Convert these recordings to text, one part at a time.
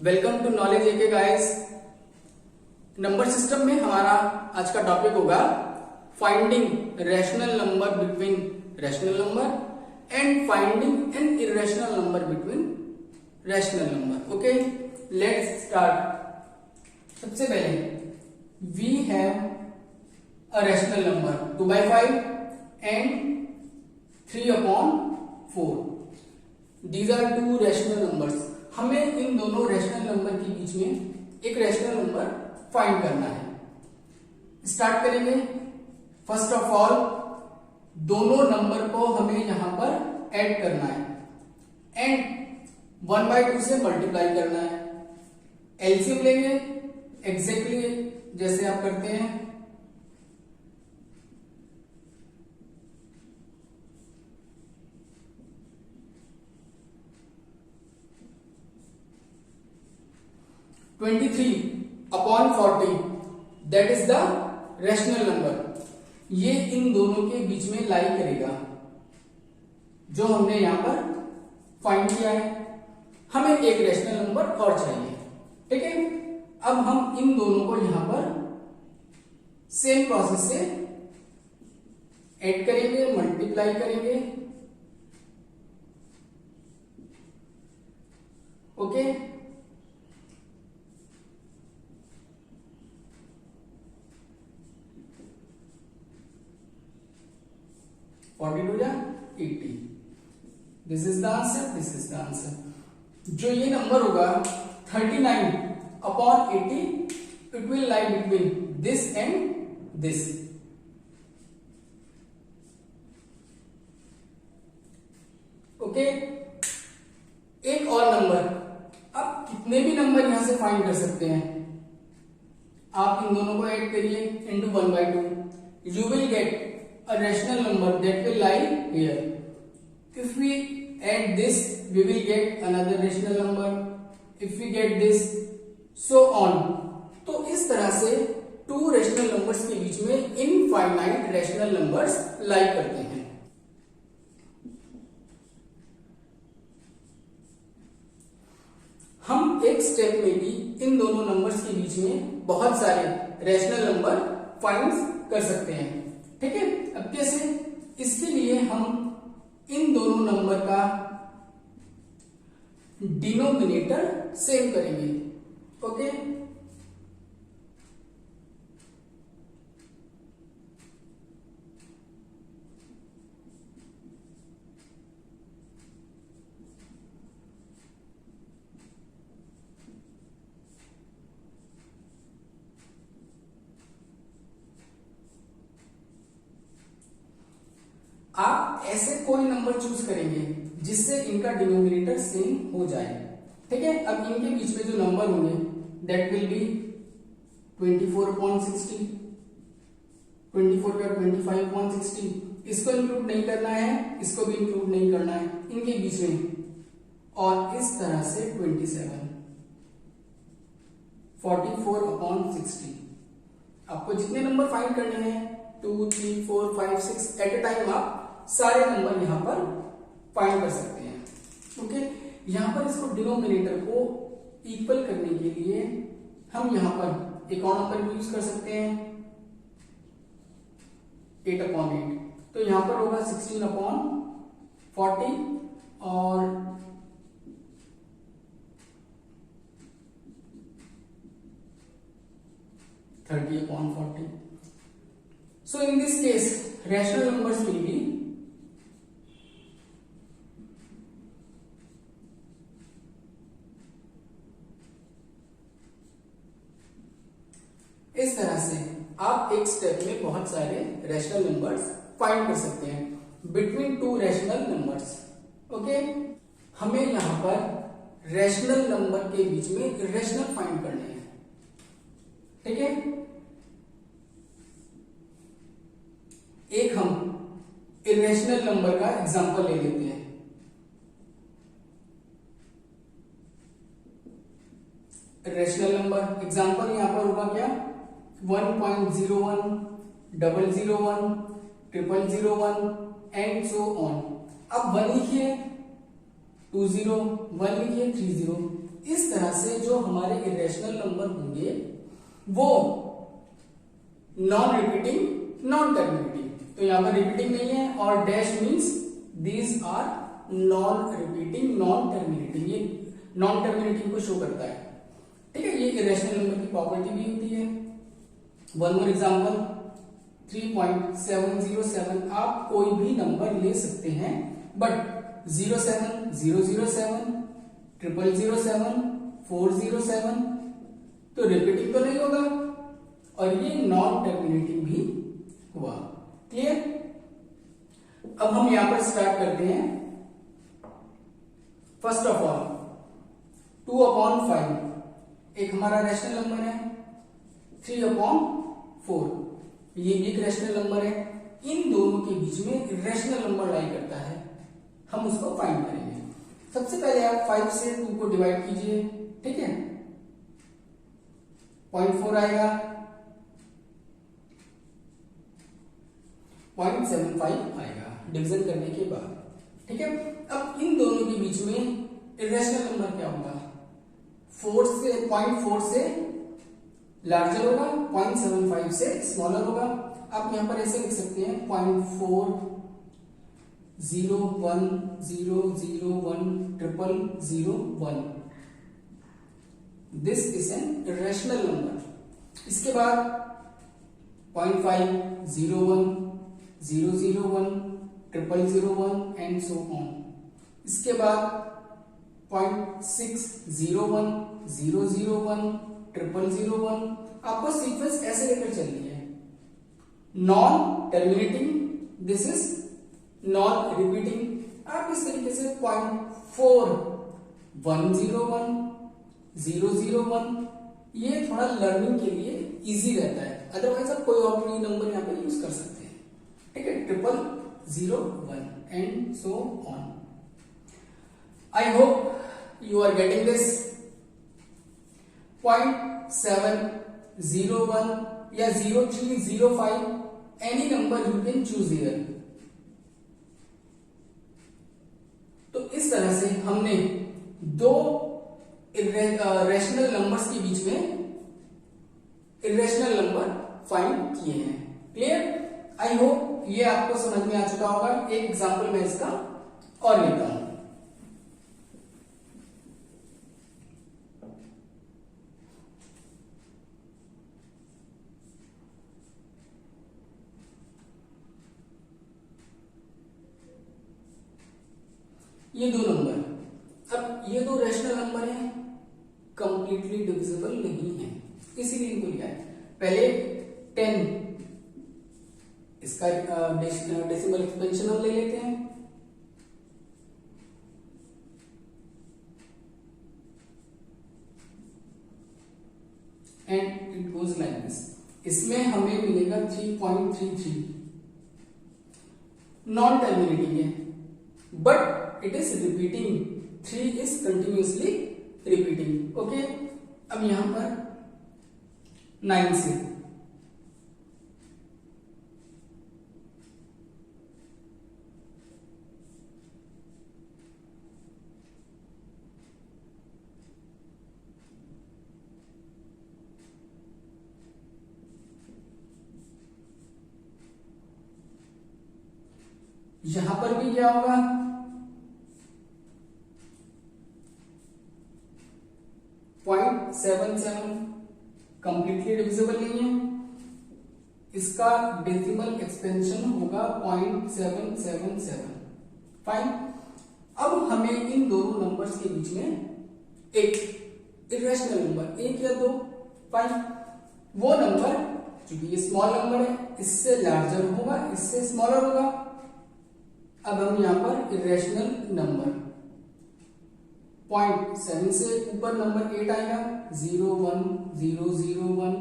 Welcome to knowledge AK guys. Number system में हमारा आज का टॉपिक होगा finding rational number between rational number and finding an irrational number between rational number. Okay, let's start. सबसे पहले we have a rational number 2/5 and 3/4। These are two rational numbers. हमें इन दोनों रैशनल नंबर के बीच में एक rational number find करना है। स्टार्ट करेंगे। फर्स्ट ऑफ ऑल दोनों नंबर को हमें यहां पर ऐड करना है एंड 1/2 से मल्टीप्लाई करना है। एलसीएम लेंगे एग्जैक्टली जैसे आप करते हैं। (23/40) that is the rational number. ये इन दोनों के बीच में लाई करेगा जो हमने यहां पर फाइंड किया है। हमें एक रैशनल नंबर और चाहिए, ठीक है। अब हम इन दोनों को यहां पर सेम प्रोसेस से ऐड करेंगे, मल्टीप्लाई करेंगे। Okay, (42 × 80). This is the answer, this is the answer. जो ये नंबर होगा 39/80, it will lie between this and this. Okay, एक और नंबर। अब कितने भी नंबर यहां से फाइंड कर सकते हैं। आप इन दोनों को ऐड करिए into 1/2। You will get a rational number that will lie here. If we add this, we will get another rational number. If we get this, so on. तो इस तरह से टू रेशनल नंबर्स के बीच में infinite rational numbers लाई करते हैं। हम एक स्टेप में भी इन दोनों नंबर्स के बीच में बहुत सारे रेशनल नंबर फाइंड कर सकते हैं, ठीक है। अब कैसे? इसके लिए हम इन दोनों नंबर का डिनोमिनेटर सेम करेंगे। ओके, आप ऐसे कोई नंबर चूज करेंगे जिससे इनका डिनोमिनेटर सेम हो जाए, ठीक है। अब इनके बीच में जो नंबर होंगे दैट विल बी 24/60, 24 का 25/60। इसको इंक्लूड नहीं करना है, इसको भी इंक्लूड नहीं करना है इनके बीच में। और इस तरह से 27, 44/60। आपको जितने नंबर फाइंड करने हैं 2, 3, 4, 5, 6 एट ए टाइम आप सारे नंबर यहां पर फाइंड कर सकते हैं। ओके, यहां पर इसको डिनोमिनेटर को इक्वल करने के लिए हम यहां पर एक और नंबर यूज कर सकते हैं 8/8। तो यहां पर होगा 16/40 और 30/40। So in this case, rational numbers will be इस तरह से आप एक स्टेप में बहुत सारे रैशनल नंबर्स फाइंड कर सकते हैं between two rational numbers. Okay, हमें यहां पर रैशनल नंबर के बीच में इरेशनल फाइंड करने हैं, ठीक है। एक हम इरेशनल नंबर का एग्जांपल ले लेते हैं। इरेशनल नंबर एग्जांपल यहां पर होगा क्या? 1.01, 001, 0001 एंड सो ऑन। अब 1 लिखिए, 20, 1 लिखिए, 30। इस तरह से जो हमारे इरेशनल नंबर होंगे वो नॉन रिपीटिंग नॉन टर्मिनेटिंग, तो यहां पर रिपीटिंग नहीं है और dash means these are non repeating non terminating, ये नॉन टर्मिनेटिंग को शो करता है। ठीक है, ये इरेशनल नंबर की प्रॉपर्टी भी होती है। वन मोर एग्जांपल 3.707, आप कोई भी नंबर ले सकते हैं बट 07, 007, 0007, 407 तो रिपीटिंग तो नहीं होगा और ये नॉन टर्मिनेटिंग भी हुआ। क्लियर? अब हम यहां पर स्टार्ट करते हैं। फर्स्ट ऑफ ऑल 2/5 एक हमारा रैशनल नंबर है, 3/4 ये एक रैशनल नंबर है। इन दोनों के बीच में रैशनल नंबर लाई करता है, हम उसको फाइंड करेंगे। सबसे पहले आप 5 से 2 को डिवाइड कीजिए। ठीक है, 0.4 आएगा, 0.75 आएगा डिवीजन करने के बाद। ठीक है, अब इन दोनों के बीच में इरेशनल नंबर क्या होगा? 0.4 से लार्जर होगा, 0.75 से स्मॉलर होगा। आप यहां पर ऐसे लिख सकते हैं 0.4 0 1 0 0 1 triple 0 1, this is an irrational number. इसके बाद 0.5 0 1 0 0 1 ट्रिपल 0 1 एंड सो ऑन। इसके बाद 0.6 0 1 0 0 1 ट्रिपल 0 1। आपको सीक्वेंस ऐसे लेकर चलनी है, non terminating, this is non repeating. आप इस तरीके से 0.4 1 0 1 0 0 1, ये थोड़ा लर्निंग के लिए इजी रहता है, अदरवाइज आप कोई और भी नंबर यहाँ पे यूज कर सकते हैं। ठीक है, triple 0 1 and so on. I hope you are getting this। 0.701 या 0305 any number you can choose here। तो इस तरह से हमने दो रैशनल नंबर्स के बीच में इरेशनल नंबर फाइंड किए हैं। क्लियर? आई होप ये आपको समझ में आ चुका होगा। एक एग्जांपल मैं इसका और लेता हूं। ये दो नंबर, अब ये दो रैशनल नंबर हैं, कंप्लीटली डिविजिबल नहीं है, इसीलिए इनको लिखा है। पहले 10, इसका डेसिमल एक्सपेंशन हम ले लेते हैं। And it goes like this. इसमें हमें मिलेगा 3.33, नॉन टर्मिनेटिंग है but it is repeating, 3 is continuously repeating। Okay, अब यहां पर 9 से यहां पर भी क्या होगा? 0.77 कंप्लीटली डिविजिबल नहीं है, इसका डेसिमल एक्सपेंशन होगा 0.777। फाइन। अब हमें इन दोनों नंबर्स के बीच में एक इरेशनल नंबर, एक या दो, फाइन, वो नंबर क्योंकि ये स्मॉल नंबर है इससे लार्जर होगा, इससे स्मॉलर होगा। अब हम यहां पर इरेशनल नंबर 0.7 से ऊपर नंबर 8 आएगा, 0 1 0 0 1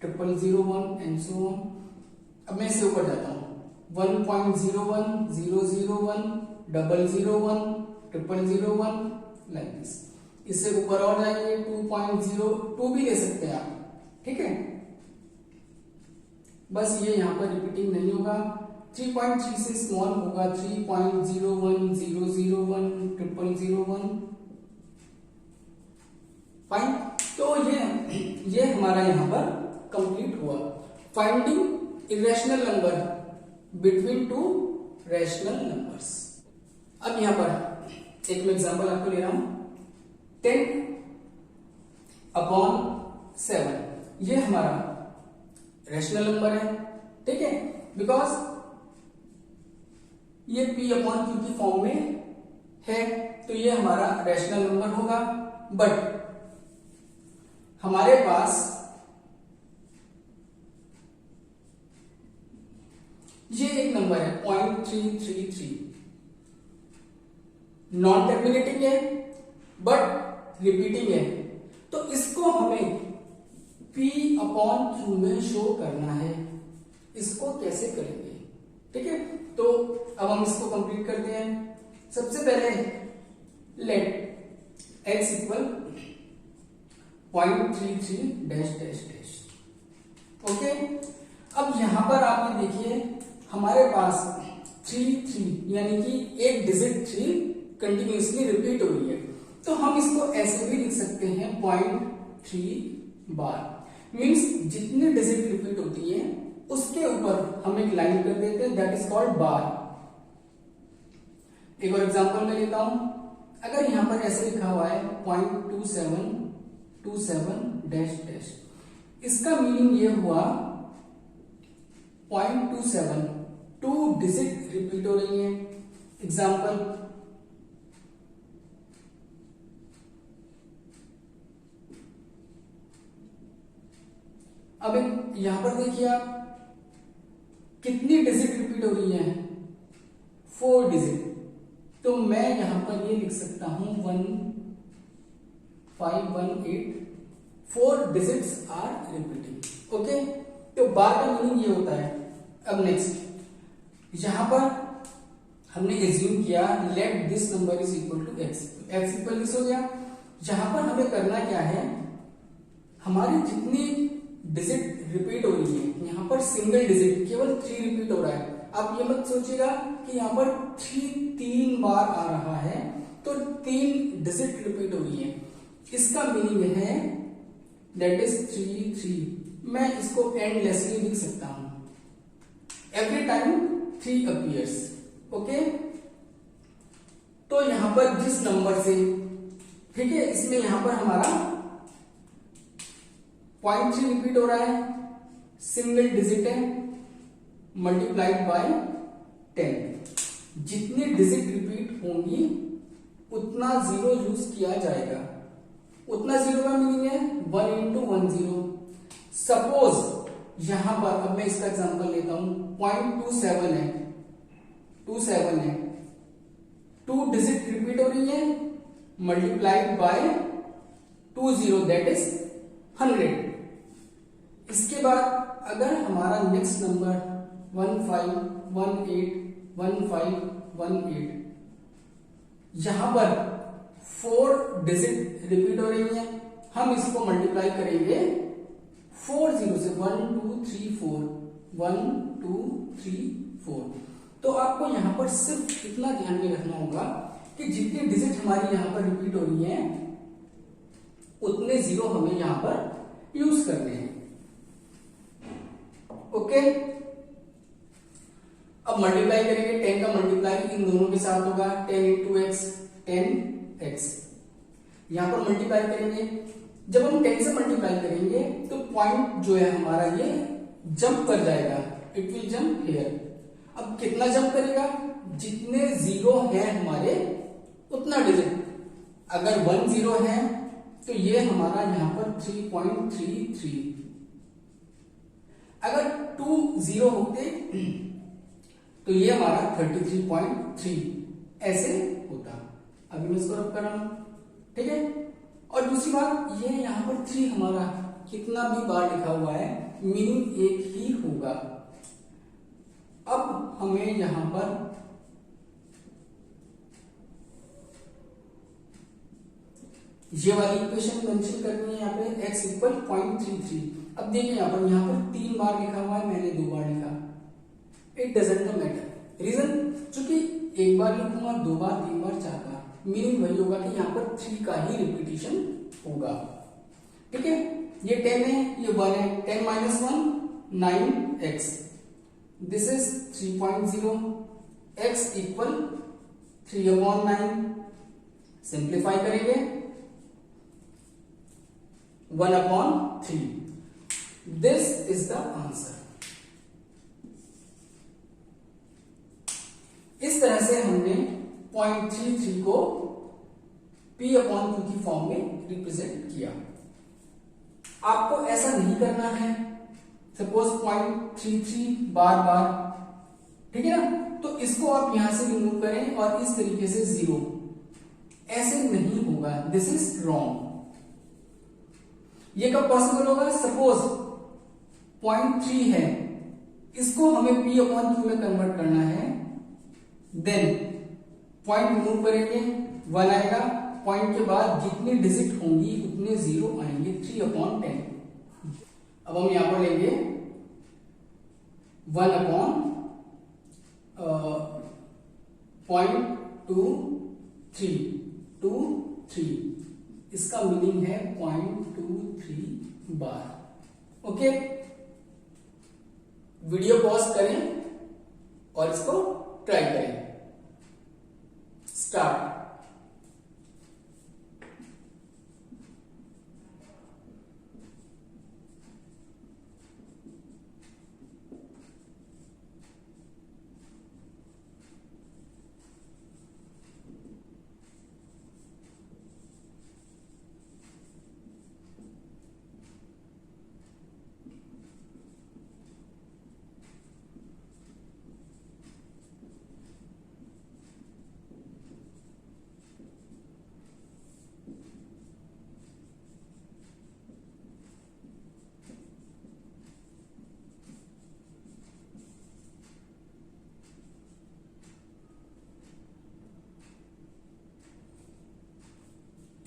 ट्रिपल 0 1 एंड सो ऑन। अब मैं इससे ऊपर जाता हूं, 1.01 0 0 1 डबल 0 1 ट्रिपल 0 1 लाइक दिस। इससे ऊपर और जाएंगे 2.02 भी ले सकते हैं आप, ठीक है। बस ये यहां पर रिपीटिंग नहीं होगा। 3.3 से स्मॉल होगा 3.01 0 0 1 ट्रिपल 0 1 फाइन। तो ये हमारा यहाँ पर कंप्लीट हुआ। Finding irrational number between two rational numbers. अब यहाँ पर एक मैं एग्जांपल आपको ले रहा हूं। 10/7 ये हमारा रैशनल नंबर है, ठीक है, बिकॉज ये P/Q की फॉर्म में है, तो ये हमारा रैशनल नंबर होगा। बट हमारे पास ये एक नंबर है 0.333, नॉन टर्मिनेटिंग है बट रिपीटिंग है, तो इसको हमें P/Q में शो करना है। इसको कैसे करेंगे, ठीक है, तो अब हम इसको कंप्लीट करते हैं। सबसे पहले let x equal 0.33 dash dash dash. Okay, अब यहां पर आप ये देखिए हमारे पास 3 यानी कि एक डिजिट 3 कंटिन्यूसली रिपीट हो रही है, तो हम इसको ऐसे भी लिख सकते हैं 0.3 बार। मीन्स जितनी डिजिट रिपीट होती है उसके ऊपर हम एक लाइन कर देते हैं, दैट इज कॉल्ड बार। एक और एग्जांपल मैं लेता हूं। अगर यहां पर ऐसे लिखा हुआ है 0.2727 डैश डैश, इसका मीनिंग ये हुआ 0.27 2 डिजिट रिपीट हो रही है। एग्जांपल, अब यहां पर देखिए आप कितनी डिजिट रिपीट हो रही है, 4 डिजिट। तो मैं यहां पर ये लिख सकता हूं 1518, 4 डिजिट्स आर रिपीटिंग। ओके, तो बार का मीनिंग ये होता है। अब नेक्स्ट यहां पर हमने एज्यूम किया let this number is equal to x, x equal this हो गया। यहां पर हमें करना क्या है, हमारी जितनी डिजिट रिपीट हो रही है, यहां पर सिंगल डिजिट केवल 3 रिपीट हो रहा है। आप ये मत सोचिएगा कि यहां पर 3 बार आ रहा है, तो 3 डिजिट रिपीट हो रही है। इसका मीनिंग है दैट इज 3 मैं इसको एंडलेसली लिख सकता हूं, एवरी टाइम 3 अपीयर्स। ओके, तो यहां पर जिस नंबर से, ठीक है, इसमें यहां पर हमारा 0.3 रिपीट हो रहा है, सिंगल डिजिट है, मल्टीप्लाइड बाय 10। जितनी डिजिट रिपीट होंगी उतना जीरो यूज किया जाएगा। उतना जीरो का मीनिंग है 1 into 10। सपोज यहां पर, अब मैं इसका एग्जांपल लेता हूं, 0.27 है, 27 है, 2 डिजिट रिपीट हो रही है, मल्टीप्लाइड बाय 20 दैट इज 100। इसके बाद अगर हमारा नेक्स्ट नंबर 1518 यहां पर 4 डिजिट रिपीट हो रही है, हम इसको मल्टीप्लाई करेंगे 4 जीरो से, 1 2 3 4, 1 2 3 4। तो आपको यहां पर सिर्फ इतना ध्यान में रखना होगा कि जितनी डिजिट हमारी यहां पर रिपीट हो रही है उतने जीरो हमें यहां पर यूज करने हैं। ओके, अब मल्टीप्लाई करेंगे, 10 का मल्टीप्लाई इन दोनों के साथ होगा, 10 into x 10x। यहां पर मल्टीप्लाई करेंगे, जब हम 10 से मल्टीप्लाई करेंगे तो पॉइंट जो है हमारा ये जंप कर जाएगा, इट विल जंप हियर। अब कितना जंप करेगा, जितने जीरो है हमारे उतना डिजिट। अगर 1 जीरो है तो ये हमारा यहां पर 3.33, अगर 2 जीरो होते तो ये हमारा 33.3 ऐसे होता। अभी मैं इसको रब कर रहा हूं, ठीक है। और दूसरी बात, ये यहां पर 3 हमारा कितना भी बार लिखा हुआ है, मीनिंग एक ही होगा। अब हमें यहां पर ये वाली इक्वेशन मेंशन करनी है, यहाँ पे x इक्वल 0.33। अब देखिए यहां पर 3 बार लिखा हुआ है, मैंने 2 बार लिखा, इट डजंट मैटर। रीजन, चूंकि एक बार लिखूंगा, 2 बार, 3 बार, 4 बार, मीनिंग वही होगा कि यहां पर 3 का ही रिपीटिशन होगा। ठीक है, ये 10 है, ये 1 है, 10 minus 1 9x, this is 3.0, x equal 3/9, simplify करेंगे 1/3, दिस इज द आंसर। इस तरह से हमने 0.33 को p/q की फॉर्म में रिप्रेजेंट किया। आपको ऐसा नहीं करना है, सपोज 0.33 बार बार, ठीक है ना, तो इसको आप यहां से रिमूव करें और इस तरीके से 0, ऐसे नहीं होगा, दिस इज रॉन्ग। ये कब पॉसिबल होगा, सपोज 0.3 है, इसको हमें p/q में कन्वर्ट करना है, देन पॉइंट रिमूव करेंगे 1 आएगा, पॉइंट के बाद जितनी डिजिट होंगी उतने 0 आएंगे, 3/10। अब हम यहां पर लेंगे 1/0.2323, इसका मीनिंग है 0.23 बार। ओके, वीडियो पॉज करें और इसको ट्राई करें। Start.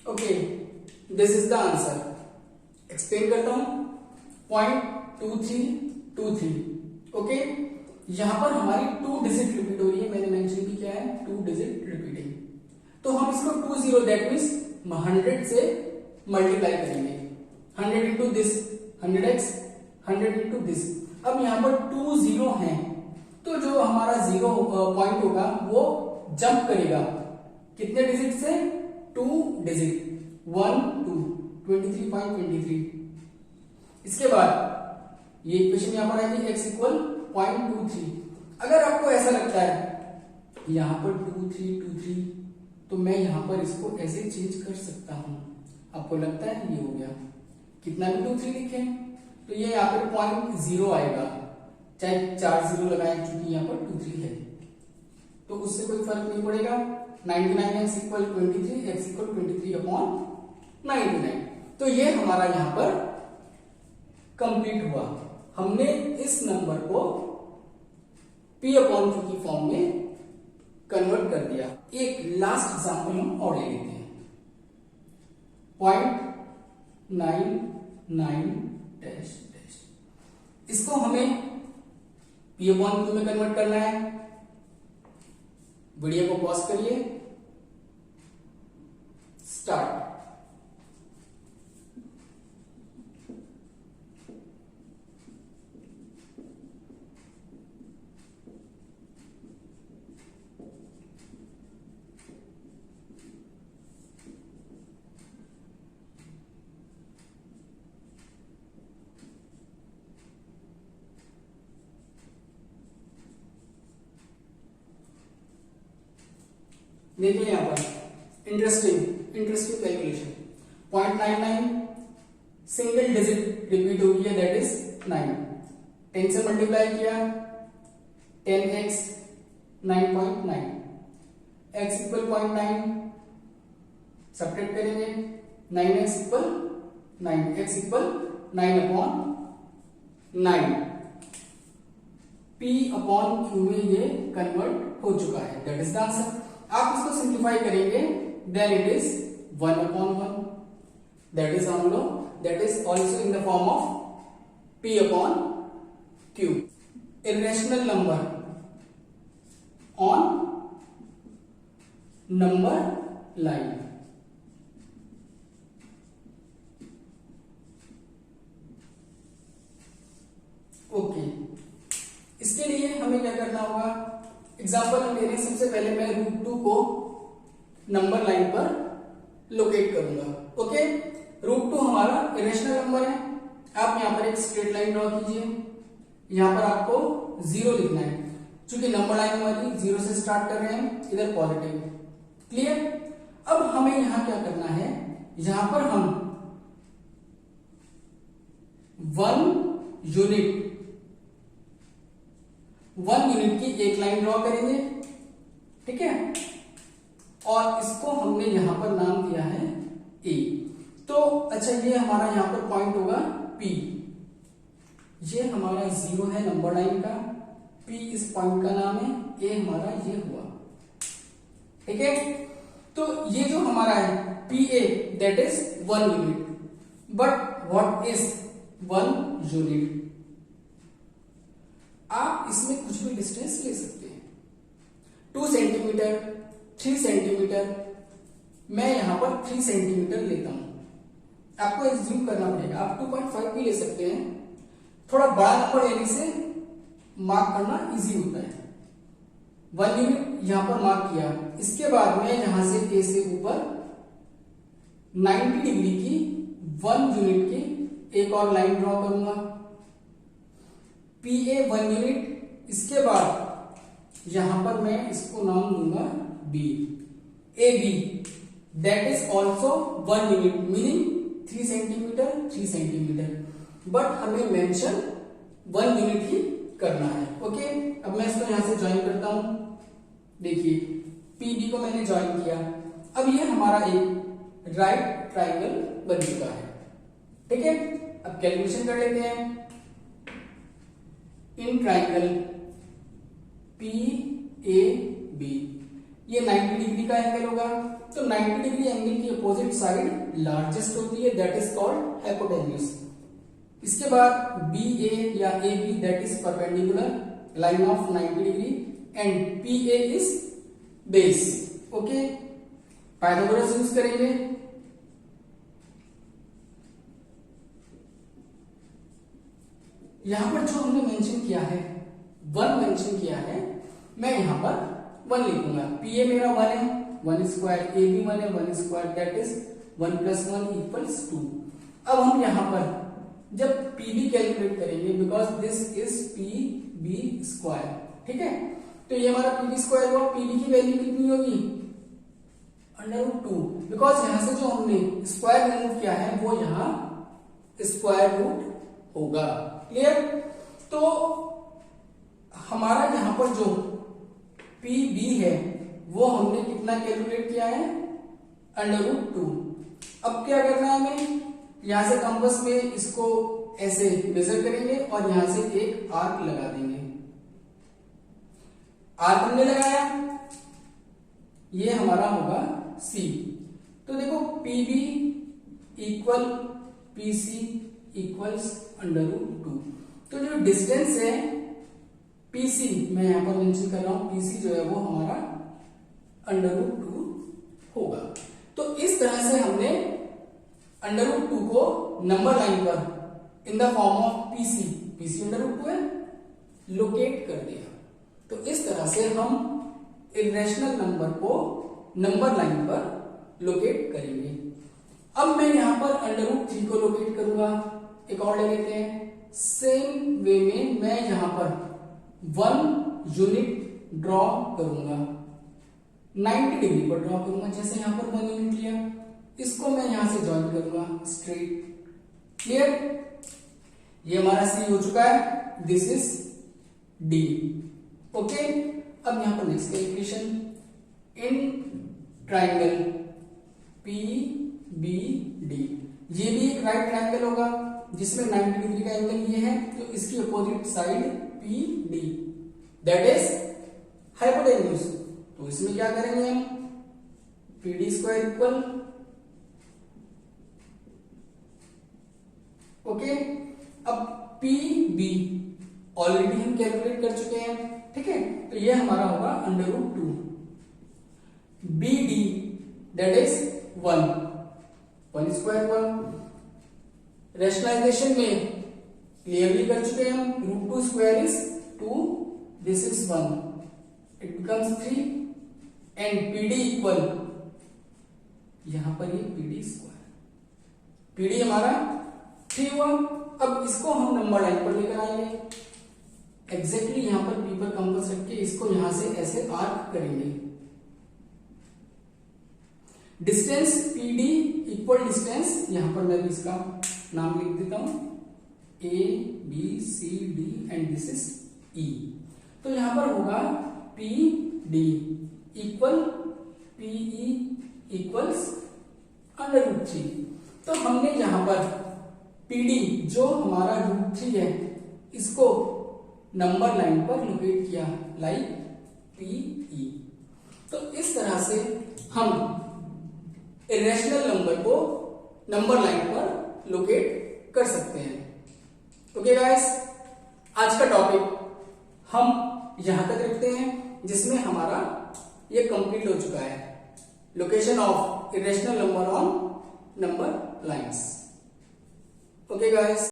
Okay, this is the answer. Explain करता हूं, 0.2323। ओके, यहां पर हमारी 2 डिजिट रिपीट हो रही है, मैंने मेंशन भी किया है 2 डिजिट रिपीटिंग, तो हम इसको 20 दैट मीन्स 100 से मल्टीप्लाई करेंगे, 100 into this 100x, 100 into this. अब यहां पर 2 0 हैं, तो जो हमारा 0 पॉइंट होगा वो जंप करेगा कितने डिजिट से, 2 डिजिट, 1 2, 23.23। इसके बाद ये इक्वेशन यहां पर आएगी x इक्वल 0.23। अगर आपको ऐसा लगता है यहां पर 2323, तो मैं यहां पर इसको ऐसे चेंज कर सकता हूं, आपको लगता है ये हो गया, कितना भी 23 लिखें तो ये यहां पर 0.0 आएगा, चाहे 4 0 लगाएं, चूंकि यहां पर 23 है तो उससे कोई फर्क नहीं पड़ेगा। 99x equal 23, x equal 23/99। तो ये हमारा यहां पर कंप्लीट हुआ, हमने इस नंबर को p/q की फॉर्म में कन्वर्ट कर दिया। एक लास्ट एग्जांपल हम और ले लेते हैं, 0.99 इसको हमें p/q में कन्वर्ट करना है। वीडियो को पॉज करिए, स्टार्ट। देखिए यहां पर interesting calculation, 0.99 single digit repeat हो गया, दैट इज 9, 10 से मल्टीप्लाई किया 10x 9.9, x इक्वल 0.9 सब्ट्रैक्ट करेंगे 9x equal 9, x equal 9/9, p/q में ये कन्वर्ट हो चुका है, दैट इज द आंसर। आप इसको सिंप्लीफाई करेंगे, then it is 1/1, that is also in the form of p/q। Irrational number on number line, example हम ले रहे हैं, सबसे पहले मैं √2 को नंबर लाइन पर लोकेट करूंगा। ओके, √2 हमारा इरेशनल नंबर है। आप यहां पर एक स्ट्रेट लाइन ड्रॉ कीजिए, यहां पर आपको 0 लिखना है, क्योंकि नंबर लाइन वाली 0 से स्टार्ट कर रहे हैं, इधर पॉजिटिव। क्लियर? अब हमें यहां क्या करना है, यहां पर हम 1 यूनिट की एक लाइन ड्रॉ करेंगे, ठीक है, और इसको हमने यहां पर नाम दिया है ए। तो अच्छा, ये हमारा यहां पर पॉइंट होगा P, ये हमारा 0 है नंबर लाइन का, P इस पॉइंट का नाम है, ए हमारा ये हुआ, ठीक है। तो ये जो हमारा है PA that is 1 unit, but what is 1 unit? आप इसमें कुछ भी डिस्टेंस ले सकते हैं, 2 सेंटीमीटर, 3 सेंटीमीटर, मैं यहां पर 3 सेंटीमीटर लेता हूं। आपको एज्यूम करना पड़ेगा, आप 2.5 भी ले सकते हैं, थोड़ा बड़ा नंबर लेने से मार्क करना इजी होता है। 1 यूनिट यहां पर मार्क किया, इसके बाद मैं यहां से ए से ऊपर 90 डिग्री की 1 यूनिट की एक और लाइन ड्रॉ करूंगा, PA 1 यूनिट। इसके बाद यहां पर मैं इसको नाम दूंगा B, AB that is also 1 unit, meaning 3 centimetre 3 centimetre, but हमें मेंशन 1 यूनिट ही करना है। ओके, अब मैं इसको यहां से ज्वाइन करता हूं, देखिए PB को मैंने ज्वाइन किया, अब ये हमारा एक राइट ट्राइंगल बन चुका है, ठीक है। अब कैलकुलेशन कर लेते हैं। इन ट्राइंगल PAB ये 90 डिग्री का एंगल होगा, तो 90 डिग्री एंगल की अपोजिट साइड लार्जेस्ट होती है, दैट इज कॉल्ड हाइपोटेन्यूज। इसके बाद BA या AB that is perpendicular line of 90 degree and PA is base. Okay, Pythagoras use करेंगे। यहां पर जो हमने मेंशन किया है 1 मेंशन किया है, मैं यहां पर 1 लिखूंगा। PA मेरा 1 है, 1 स्क्वायर, AB 1 है, 1 स्क्वायर दैट इज 1 + 1 = 2। अब हम यहां पर जब PB कैलकुलेट करेंगे, because this is PB square, ठीक है, तो ये हमारा PB स्क्वायर हुआ। PB की वैल्यू कितनी होगी, √2, बिकॉज यहां से जो हमने स्क्वायर रिमूव किया है वो यहां स्क्वायर रूट होगा। क्लियर? तो हमारा यहां पर जो PB है वो हमने कितना कैलकुलेट किया है, √2। अब क्या करना है हमें, यहां से कंपास में इसको ऐसे मेजर करेंगे और यहां से एक आर्क लगा देंगे। आर्क हमने लगाया, ये हमारा होगा C। तो देखो PB इक्वल PC इक्वल्स √2। तो जो डिस्टेंस है PC, मैं यहां पर मेंशन कर रहा हूं, PC जो है वो हमारा √2 होगा। तो इस तरह से हमने √2 को नंबर लाइन पर इन द फॉर्म ऑफ PC √2 है, लोकेट कर दिया। तो इस तरह से हम इरेशनल नंबर को नंबर लाइन पर लोकेट करेंगे। अब मैं यहां पर √3 को लोकेट करूंगा, एक और ले लेते हैं। सेम वे में मैं यहां पर 1 यूनिट ड्रॉ करूंगा, 90 डिग्री पर ड्रॉ करूंगा, जैसे यहां पर 1 यूनिट लिया, इसको मैं यहां से ज्वाइन करूंगा स्ट्रेट। क्लियर? ये हमारा C हो चुका है, दिस इज D। ओके, अब यहां पर next calculation. In triangle PBD, ये भी एक राइट ट्राइंगल होगा जिसमें 90 डिग्री का एंगल ये है, तो इसकी opposite side PD that is hypotenuse. तो इसमें क्या करेंगे हम, PD स्क्वायर इक्वल, ओके। अब PB ऑलरेडी हम कैलकुलेट कर चुके हैं, ठीक है, तो ये हमारा होगा √2। BD that is 1 square 1। Rationalisation में क्लियरली कर चुके हैं हम, √2 square is 2, this is 1, it becomes 3 and PD equal, यहां पर ये पीडी स्क्वायर, पीडी हमारा 3 हुआ। अब इसको हम नंबर लाइन पर लेकर आएंगे, एग्जैक्टली यहां पर पी पर कंपास रख के इसको यहां से ऐसे आर्क करेंगे। डिस्टेंस पीडी इक्वल डिस्टेंस, यहां पर मैं भी इसका नाम लिख देता हूं, A B C D and this is E. तो यहां पर होगा P D equal P E equals √3। तो हमने यहां पर पीडी जो हमारा √3 है इसको नंबर लाइन पर लोकेट किया, लाइक पीई। तो इस तरह से हम इरेशनल नंबर को नंबर लाइन पर लोकेट कर सकते हैं। ओके गाइस, आज का टॉपिक हम यहां तक रखते हैं, जिसमें हमारा ये कंप्लीट हो चुका है, location of irrational number on number lines. Okay guys.